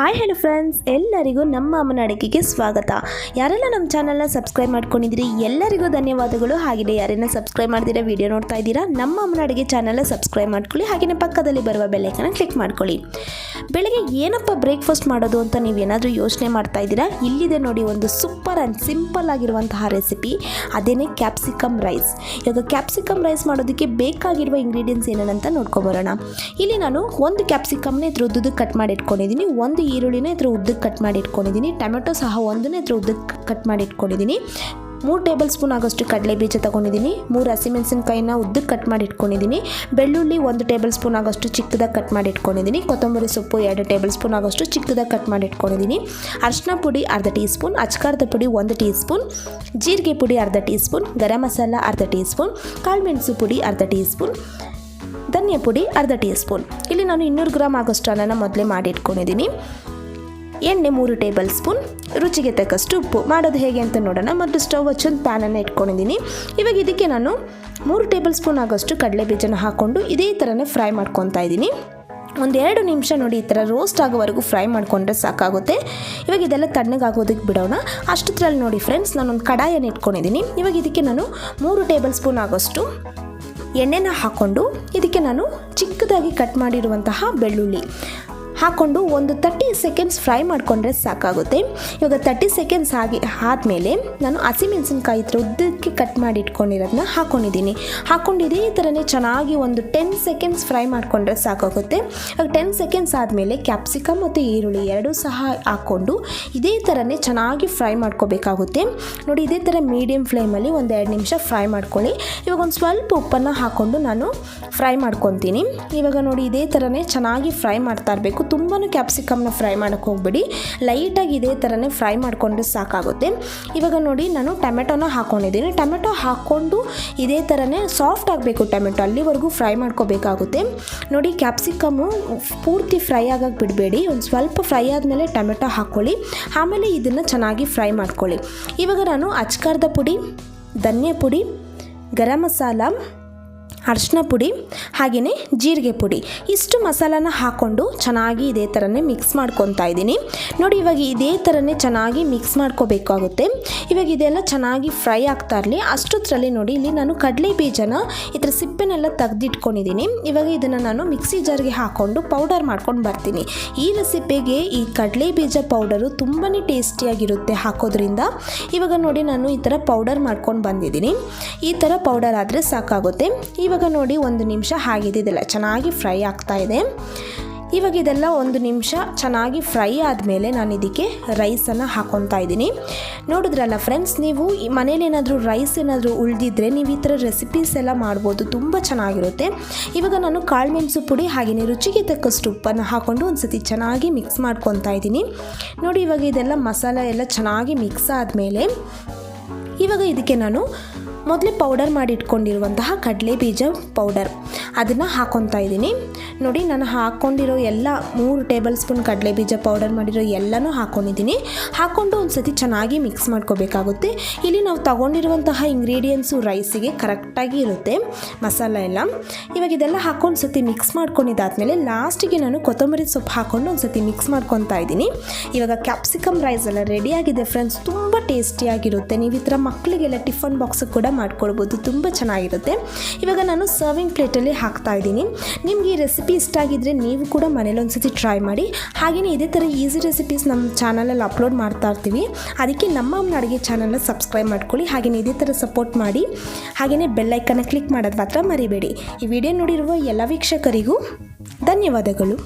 Hi hello friends, ಎಲ್ಲರಿಗೂ ನಮ್ಮ ಅಮ್ಮನ ಅಡುಗೆಗೆ ಸ್ವಾಗತ. ಯಾರೆಲ್ಲ ನಮ್ಮ ಚಾನಲ್ನ ಸಬ್ಸ್ಕ್ರೈಬ್ ಮಾಡ್ಕೊಂಡಿದ್ದೀರಿ ಎಲ್ಲರಿಗೂ ಧನ್ಯವಾದಗಳು. ಹಾಗೆಯೇ ಯಾರೆಲ್ಲ ಸಬ್ಸ್ಕ್ರೈಬ್ ಮಾಡ್ದಿರಾ ವಿಡಿಯೋ ನೋಡ್ತಾ ಇದ್ದೀರಾ, ನಮ್ಮ ಅಮ್ಮನ ಅಡುಗೆ ಚಾನಲ್ನ ಸಬ್ಸ್ಕ್ರೈಬ್ ಮಾಡ್ಕೊಳ್ಳಿ. ಹಾಗೆಯೇ ಪಕ್ಕದಲ್ಲಿ ಬರುವ ಬೆಲ್ ಐಕಾನ್ ಕ್ಲಿಕ್ ಮಾಡ್ಕೊಳ್ಳಿ. ಬೆಳಗ್ಗೆ ಏನಪ್ಪ ಬ್ರೇಕ್ಫಾಸ್ಟ್ ಮಾಡೋದು ಅಂತ ನೀವೇನಾದರೂ ಯೋಚನೆ ಮಾಡ್ತಾ ಇದ್ದೀರಾ, ಇಲ್ಲಿದೆ ನೋಡಿ ಒಂದು ಸೂಪರ್ ಆ್ಯಂಡ್ ಸಿಂಪಲ್ ಆಗಿರುವಂತಹ ರೆಸಿಪಿ, ಅದೇನೇ ಕ್ಯಾಪ್ಸಿಕಮ್ ರೈಸ್. ಇವಾಗ ಕ್ಯಾಪ್ಸಿಕಮ್ ರೈಸ್ ಮಾಡೋದಕ್ಕೆ ಬೇಕಾಗಿರುವ ಇಂಗ್ರೀಡಿಯೆಂಟ್ಸ್ ಏನೇನಂತ ನೋಡ್ಕೊಬರೋಣ. ಇಲ್ಲಿ ನಾನು ಒಂದು ಕ್ಯಾಪ್ಸಿಕಮ್ನ ಇದ್ರ ಉದ್ದಕ್ಕೆ ಕಟ್ ಮಾಡಿ ಇಟ್ಕೊಂಡಿದ್ದೀನಿ, ಒಂದು ಈರುಳ್ಳಿನ ಇದ್ರ ಉದ್ದಕ್ಕೆ ಕಟ್ ಮಾಡಿ ಇಟ್ಕೊಂಡಿದ್ದೀನಿ, ಟೊಮೆಟೊ ಸಹ ಒಂದನ್ನೇ ಇದ್ರ ಉದ್ದಕ್ಕೆ ಕಟ್ ಮಾಡಿ ಇಟ್ಕೊಂಡಿದ್ದೀನಿ, 3 ಟೇಬಲ್ ಸ್ಪೂನ್ ಆಗೋಷ್ಟು ಕಡಲೆ ಬೀಜ ತೊಗೊಂಡಿದ್ದೀನಿ, 3 ಹಸಿಮೆಣಸಿನಕಾಯಿನ ಉದ್ದಕ್ಕೆ ಕಟ್ ಮಾಡಿ ಇಟ್ಕೊಂಡಿದ್ದೀನಿ, ಬೆಳ್ಳುಳ್ಳಿ 1 ಟೇಬಲ್ ಸ್ಪೂನ್ ಆಗೋಷ್ಟು ಚಿಕ್ಕದಾಗಿ ಕಟ್ ಮಾಡಿ ಇಟ್ಕೊಂಡಿದ್ದೀನಿ, ಕೊತ್ತಂಬರಿ ಸೊಪ್ಪು 2 ಟೇಬಲ್ ಸ್ಪೂನ್ ಆಗೋಷ್ಟು ಚಿಕ್ಕದಾಗಿ ಕಟ್ ಮಾಡಿ ಇಟ್ಕೊಂಡಿದ್ದೀನಿ, ಅರಿಶಿನ ಪುಡಿ ಅರ್ಧ ಟೀ ಸ್ಪೂನ್, ಅಚ್ಕಾರದ ಪುಡಿ 1 ಟೀ ಸ್ಪೂನ್, ಜೀರಿಗೆ ಪುಡಿ ಅರ್ಧ ಟೀ ಸ್ಪೂನ್, ಗರಂ ಮಸಾಲ ಅರ್ಧ ಟೀ ಸ್ಪೂನ್, ಕಾಳುಮೆಣಸು ಪುಡಿ ಅರ್ಧ ಟೀ ಸ್ಪೂನ್, ಧನಿಯಾ ಪುಡಿ ಅರ್ಧ ಟೀ ಸ್ಪೂನ್. ಇಲ್ಲಿ ನಾನು 200 ಗ್ರಾಮ್ ಆಗೋಷ್ಟು ಅನ್ನನ ಮೊದಲೇ ಮಾಡಿ ಇಟ್ಕೊಂಡಿದ್ದೀನಿ. ಎಣ್ಣೆ 3 ಟೇಬಲ್ ಸ್ಪೂನ್, ರುಚಿಗೆ ತಕ್ಕಷ್ಟು ಉಪ್ಪು. ಮಾಡೋದು ಹೇಗೆ ಅಂತ ನೋಡೋಣ. ಮತ್ತು ಸ್ಟವ್ ಹಚ್ಚೊಂದು ಪ್ಯಾನನ್ನು ಇಟ್ಕೊಂಡಿದ್ದೀನಿ. ಇವಾಗ ಇದಕ್ಕೆ ನಾನು 3 ಟೇಬಲ್ ಸ್ಪೂನ್ ಆಗೋಷ್ಟು ಕಡಲೆ ಬೀಜನ ಹಾಕ್ಕೊಂಡು ಇದೇ ಥರನೇ ಫ್ರೈ ಮಾಡ್ಕೊತಾ ಇದ್ದೀನಿ. 1-2 ನಿಮಿಷ ನೋಡಿ ಈ ಥರ ರೋಸ್ಟ್ ಆಗೋವರೆಗೂ ಫ್ರೈ ಮಾಡಿಕೊಂಡ್ರೆ ಸಾಕಾಗುತ್ತೆ. ಇವಾಗ ಇದೆಲ್ಲ ತಣ್ಣಗಾಗೋದಕ್ಕೆ ಬಿಡೋಣ. ಅಷ್ಟರಲ್ಲಿ ನೋಡಿ ಫ್ರೆಂಡ್ಸ್, ನಾನೊಂದು ಕಡಾಯನ್ನು ಇಟ್ಕೊಂಡಿದ್ದೀನಿ. ಇವಾಗ ಇದಕ್ಕೆ ನಾನು 3 ಟೇಬಲ್ ಸ್ಪೂನ್ ಆಗೋಷ್ಟು ಎಣ್ಣೆನ ಹಾಕ್ಕೊಂಡು ಇದಕ್ಕೆ ನಾನು ಚಿಕ್ಕದಾಗಿ ಕಟ್ ಮಾಡಿರುವಂತಹ ಬೆಳ್ಳುಳ್ಳಿ ಹಾಕ್ಕೊಂಡು ಒಂದು 30 ಸೆಕೆಂಡ್ಸ್ ಫ್ರೈ ಮಾಡಿಕೊಂಡ್ರೆ ಸಾಕಾಗುತ್ತೆ. ಇವಾಗ 30 ಸೆಕೆಂಡ್ಸ್ ಆದಮೇಲೆ ನಾನು ಹಸಿಮೆಣಸಿನ್ಕಾಯಿ ಇದ್ರ ಉದ್ದಕ್ಕೆ ಕಟ್ ಮಾಡಿ ಇಟ್ಕೊಂಡಿರೋದನ್ನ ಹಾಕ್ಕೊಂಡಿದ್ದೀನಿ. ಹಾಕ್ಕೊಂಡು ಇದೇ ಥರನೇ ಚೆನ್ನಾಗಿ ಒಂದು 10 ಸೆಕೆಂಡ್ಸ್ ಫ್ರೈ ಮಾಡಿಕೊಂಡ್ರೆ ಸಾಕಾಗುತ್ತೆ. ಇವಾಗ 10 ಸೆಕೆಂಡ್ಸ್ ಆದಮೇಲೆ ಕ್ಯಾಪ್ಸಿಕಮ್ ಮತ್ತು ಈರುಳ್ಳಿ ಎರಡೂ ಸಹ ಹಾಕ್ಕೊಂಡು ಇದೇ ಥರನೇ ಚೆನ್ನಾಗಿ ಫ್ರೈ ಮಾಡ್ಕೋಬೇಕಾಗುತ್ತೆ. ನೋಡಿ ಇದೇ ಥರ ಮೀಡಿಯಮ್ ಫ್ಲೇಮಲ್ಲಿ 1-2 ನಿಮಿಷ ಫ್ರೈ ಮಾಡ್ಕೊಳ್ಳಿ. ಇವಾಗ ಒಂದು ಸ್ವಲ್ಪ ಉಪ್ಪನ್ನು ಹಾಕ್ಕೊಂಡು ನಾನು ಫ್ರೈ ಮಾಡ್ಕೊತೀನಿ. ಇವಾಗ ನೋಡಿ ಇದೇ ಥರನೇ ಚೆನ್ನಾಗಿ ಫ್ರೈ ಮಾಡ್ತಾ ಇರಬೇಕು. ತುಂಬಾ ಕ್ಯಾಪ್ಸಿಕಮ್ನ ಫ್ರೈ ಮಾಡೋಕ್ಕೆ ಹೋಗ್ಬೇಡಿ, ಲೈಟಾಗಿ ಇದೇ ಥರನೇ ಫ್ರೈ ಮಾಡಿಕೊಂಡ್ರೆ ಸಾಕಾಗುತ್ತೆ. ಇವಾಗ ನೋಡಿ ನಾನು ಟೊಮೆಟೊನ ಹಾಕ್ಕೊಂಡಿದ್ದೀನಿ. ಟೊಮೆಟೊ ಹಾಕ್ಕೊಂಡು ಇದೇ ಥರನೇ ಸಾಫ್ಟ್ ಆಗಬೇಕು ಟೊಮೆಟೊ, ಅಲ್ಲಿವರೆಗೂ ಫ್ರೈ ಮಾಡ್ಕೋಬೇಕಾಗುತ್ತೆ. ನೋಡಿ ಕ್ಯಾಪ್ಸಿಕಮ್ಮು ಪೂರ್ತಿ ಫ್ರೈ ಆಗೋಕ್ಕೆ ಬಿಡಬೇಡಿ, ಒಂದು ಸ್ವಲ್ಪ ಫ್ರೈ ಆದಮೇಲೆ ಟೊಮೆಟೊ ಹಾಕ್ಕೊಳ್ಳಿ, ಆಮೇಲೆ ಇದನ್ನು ಚೆನ್ನಾಗಿ ಫ್ರೈ ಮಾಡ್ಕೊಳ್ಳಿ. ಇವಾಗ ನಾನು ಅಚ್ಕಾರದ ಪುಡಿ, ಧನಿಯಾ ಪುಡಿ, ಗರಂ ಮಸಾಲ, ಅರಿಶಿನ ಪುಡಿ ಹಾಗೆಯೇ ಜೀರಿಗೆ ಪುಡಿ ಇಷ್ಟು ಮಸಾಲಾನ ಹಾಕ್ಕೊಂಡು ಚೆನ್ನಾಗಿ ಇದೇ ಥರನೇ ಮಿಕ್ಸ್ ಮಾಡ್ಕೊತಾ ಇದ್ದೀನಿ. ನೋಡಿ ಇವಾಗ ಇದೇ ಥರನೇ ಚೆನ್ನಾಗಿ ಮಿಕ್ಸ್ ಮಾಡ್ಕೋಬೇಕಾಗುತ್ತೆ. ಇವಾಗ ಇದೆಲ್ಲ ಚೆನ್ನಾಗಿ ಫ್ರೈ ಆಗ್ತಾ ಇರಲಿ. ಅಷ್ಟೊತ್ತರಲ್ಲಿ ನೋಡಿ ಇಲ್ಲಿ ನಾನು ಕಡಲೆ ಬೀಜನ ಇದರ ಸಿಪ್ಪೆನೆಲ್ಲ ತೆಗೆದಿಟ್ಕೊಂಡಿದ್ದೀನಿ. ಇವಾಗ ಇದನ್ನು ನಾನು ಮಿಕ್ಸಿ ಜಾರ್ಗೆ ಹಾಕ್ಕೊಂಡು ಪೌಡರ್ ಮಾಡ್ಕೊಂಡು ಬರ್ತೀನಿ. ಈ ರೆಸಿಪಿಗೆ ಈ ಕಡಲೆ ಬೀಜ ಪೌಡರು ತುಂಬಾ ಟೇಸ್ಟಿಯಾಗಿರುತ್ತೆ ಹಾಕೋದ್ರಿಂದ. ಇವಾಗ ನೋಡಿ ನಾನು ಈ ಥರ ಪೌಡರ್ ಮಾಡ್ಕೊಂಡು ಬಂದಿದ್ದೀನಿ. ಈ ಥರ ಪೌಡರ್ ಆದರೆ ಸಾಕಾಗುತ್ತೆ. ಇವಾಗ ನೋಡಿ 1 ನಿಮಿಷ ಆಗಿದೆ, ಇದೆಲ್ಲ ಚೆನ್ನಾಗಿ ಫ್ರೈ ಆಗ್ತಾ ಇದೆ. ಇವಾಗ ಇದೆಲ್ಲ 1 ನಿಮಿಷ ಚೆನ್ನಾಗಿ ಫ್ರೈ ಆದಮೇಲೆ ನಾನು ಇದಕ್ಕೆ ರೈಸನ್ನು ಹಾಕ್ಕೊತಾ ಇದ್ದೀನಿ. ನೋಡಿದ್ರಲ್ಲ ಫ್ರೆಂಡ್ಸ್, ನೀವು ಮನೇಲಿ ಏನಾದರೂ ರೈಸ್ ಏನಾದರೂ ಉಳಿದಿದ್ರೆ ನೀವು ಈ ಥರ ರೆಸಿಪೀಸ್ ಎಲ್ಲ ಮಾಡ್ಬೋದು, ತುಂಬ ಚೆನ್ನಾಗಿರುತ್ತೆ. ಇವಾಗ ನಾನು ಕಾಳುಮೆಣಸು ಪುಡಿ ಹಾಗೆಯೇ ರುಚಿಗೆ ತಕ್ಕಷ್ಟು ಉಪ್ಪನ್ನು ಹಾಕ್ಕೊಂಡು ಒಂದು ಸತಿ ಚೆನ್ನಾಗಿ ಮಿಕ್ಸ್ ಮಾಡ್ಕೊತಾ ಇದ್ದೀನಿ. ನೋಡಿ ಇವಾಗ ಇದೆಲ್ಲ ಮಸಾಲೆ ಎಲ್ಲ ಚೆನ್ನಾಗಿ ಮಿಕ್ಸ್ ಆದಮೇಲೆ ಇವಾಗ ಇದಕ್ಕೆ ನಾನು ಮೊದಲೇ ಪೌಡರ್ ಮಾಡಿ ಇಟ್ಕೊಂಡಿರುವಂತಹ ಕಡಲೆ ಬೀಜ ಪೌಡರ್ ಅದನ್ನು ಹಾಕ್ಕೊತಾ ಇದ್ದೀನಿ. ನೋಡಿ ನಾನು ಹಾಕ್ಕೊಂಡಿರೋ ಎಲ್ಲ 3 ಟೇಬಲ್ ಸ್ಪೂನ್ ಕಡಲೆ ಬೀಜ ಪೌಡರ್ ಮಾಡಿರೋ ಎಲ್ಲನೂ ಹಾಕ್ಕೊಂಡಿದ್ದೀನಿ. ಹಾಕ್ಕೊಂಡು ಒಂದು ಸತಿ ಚೆನ್ನಾಗಿ ಮಿಕ್ಸ್ ಮಾಡ್ಕೋಬೇಕಾಗುತ್ತೆ. ಇಲ್ಲಿ ನಾವು ತಗೊಂಡಿರುವಂತಹ ಇಂಗ್ರೀಡಿಯೆಂಟ್ಸು ರೈಸಿಗೆ ಕರೆಕ್ಟಾಗಿ ಇರುತ್ತೆ ಮಸಾಲ ಎಲ್ಲ. ಇವಾಗ ಇದೆಲ್ಲ ಹಾಕ್ಕೊಂಡು ಸತಿ ಮಿಕ್ಸ್ ಮಾಡ್ಕೊಂಡಿದ್ದಾದಮೇಲೆ ಲಾಸ್ಟಿಗೆ ನಾನು ಕೊತ್ತಂಬರಿ ಸೊಪ್ಪು ಹಾಕ್ಕೊಂಡು ಒಂದು ಸತಿ ಮಿಕ್ಸ್ ಮಾಡ್ಕೊತಾ ಇದ್ದೀನಿ. ಇವಾಗ ಕ್ಯಾಪ್ಸಿಕಮ್ ರೈಸ್ ಎಲ್ಲ ರೆಡಿಯಾಗಿದೆ ಫ್ರೆಂಡ್ಸ್, ತುಂಬ ಟೇಸ್ಟಿಯಾಗಿರುತ್ತೆ. ನೀವು ಈ ಥರ ಮಕ್ಕಳಿಗೆಲ್ಲ ಟಿಫನ್ ಬಾಕ್ಸ್ ಕೂಡ ಮಾಡ್ಕೊಳ್ಬೋದು, ತುಂಬ ಚೆನ್ನಾಗಿರುತ್ತೆ. ಇವಾಗ ನಾನು ಸರ್ವಿಂಗ್ ಪ್ಲೇಟಲ್ಲಿ ಹಾಕ್ತಾ ಇದ್ದೀನಿ. ನಿಮ್ಗೆ ಈ ರೆಸಿಪಿ ಇಷ್ಟ ಆಗಿದ್ದರೆ ನೀವು ಕೂಡ ಮನೇಲಿ ಒಂದ್ಸತಿ ಟ್ರೈ ಮಾಡಿ. ಹಾಗೆಯೇ ಇದೇ ಥರ ಈಸಿ ರೆಸಿಪೀಸ್ ನಮ್ಮ ಚಾನಲಲ್ಲಿ ಅಪ್ಲೋಡ್ ಮಾಡ್ತಾ ಇರ್ತೀವಿ. ಅದಕ್ಕೆ ನಮ್ಮ ಅಮ್ಮನ ಅಡುಗೆ ಚಾನಲ್ನ ಸಬ್ಸ್ಕ್ರೈಬ್ ಮಾಡ್ಕೊಳ್ಳಿ. ಹಾಗೆಯೇ ಇದೇ ಥರ ಸಪೋರ್ಟ್ ಮಾಡಿ. ಹಾಗೆಯೇ ಬೆಲ್ ಐಕನ್ನ ಕ್ಲಿಕ್ ಮಾಡೋದು ಮಾತ್ರ ಮರಿಬೇಡಿ. ಈ ವಿಡಿಯೋ ನೋಡಿರುವ ಎಲ್ಲ ವೀಕ್ಷಕರಿಗೂ ಧನ್ಯವಾದಗಳು.